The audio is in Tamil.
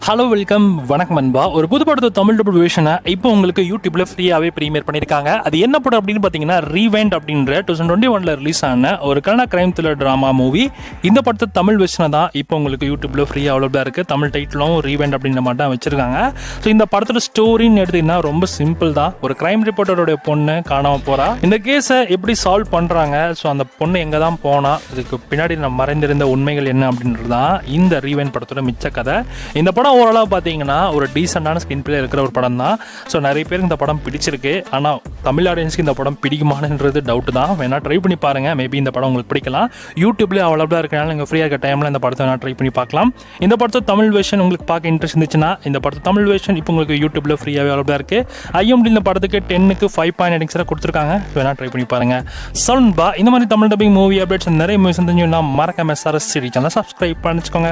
ஹலோ வெல்கம் வணக்கம் அன்பா. ஒரு புது படத்தை தமிழ் டபுள் வேர்ஷனை இப்போ உங்களுக்கு யூடியூப்ல ஃப்ரீயாகவே ப்ரீமியர் பண்ணியிருக்காங்க. அது என்ன படம் அப்படின்னு பார்த்தீங்கன்னா ரீவைண்ட் அப்படின்ற 2021 ரிலீஸ் ஆன ஒரு Kannada crime thriller drama movie. இந்த படத்தை தமிழ் வெர்ஷனை தான் இப்போ உங்களுக்கு யூடியூப்ல ஃப்ரீயாக அவைலபிளாக இருக்குது. தமிழ் டைட்டிலும் ரீவைண்ட் அப்படின்ற மாதிரி தான் வச்சிருக்காங்க. ஸோ இந்த படத்தோட ஸ்டோரின்னு எடுத்தீங்கன்னா ரொம்ப சிம்பிள் தான். ஒரு கிரைம் ரிப்போர்ட்டரோடைய பொண்ணு காணாமல் போகிறா. இந்த கேஸை எப்படி சால்வ் பண்ணுறாங்க, ஸோ அந்த பொண்ணு எங்கே தான் போனால், இதுக்கு பின்னாடி நம்ம மறைந்திருந்த உண்மைகள் என்ன அப்படின்றது தான் இந்த ரீவைண்ட் படத்தோட மிச்ச கதை. இந்த படம் ஓவராலாக பார்த்தீங்கன்னா ஒரு டீசெண்டான ஸ்கிரீன் பிளே இருக்கிற ஒரு படம் தான். ஸோ நிறைய பேருக்கு இந்த படம் பிடிச்சிருக்கு. ஆனால் தமிழ் ஆடியன்ஸ்க்கு இந்த படம் பிடிக்குமானது டவுட் தான். வேணா ட்ரை பண்ணி பாருங்கள். மேபி இந்த படம் உங்களுக்கு பிடிக்கலாம். யூடியூப்லேயே அவைலபிளாக இருக்கனால நீங்கள் ஃப்ரீயாக இருக்க டைமில் இந்த படத்தை வேணா ட்ரை பண்ணி பார்க்கலாம். இந்த படத்தை தமிழ் வெர்ஷன் உங்களுக்கு பார்க்க இன்ட்ரெஸ்ட் இருந்துச்சுன்னா இந்த படத்தை தமிழ் வெர்ஷன் இப்போ உங்களுக்கு யூடியூப்ல ஃப்ரீயாகவே அவைலபிளாக இருக்குது. ஐஎம்டி இந்த படத்துக்கு 10க்கு 5.8 கொடுத்துருக்காங்க. வேணா ட்ரை பண்ணி பாருங்க. சவுண்ட்பா இந்த மாதிரி தமிழ் டப்பிங் மூவி அப்டேட்ஸ் நிறைய மூவிஸ் தெரிஞ்சுன்னா மறக்காம SRS சேனலை சப்ஸ்கிரைப் பண்ணிச்சுக்கோங்க.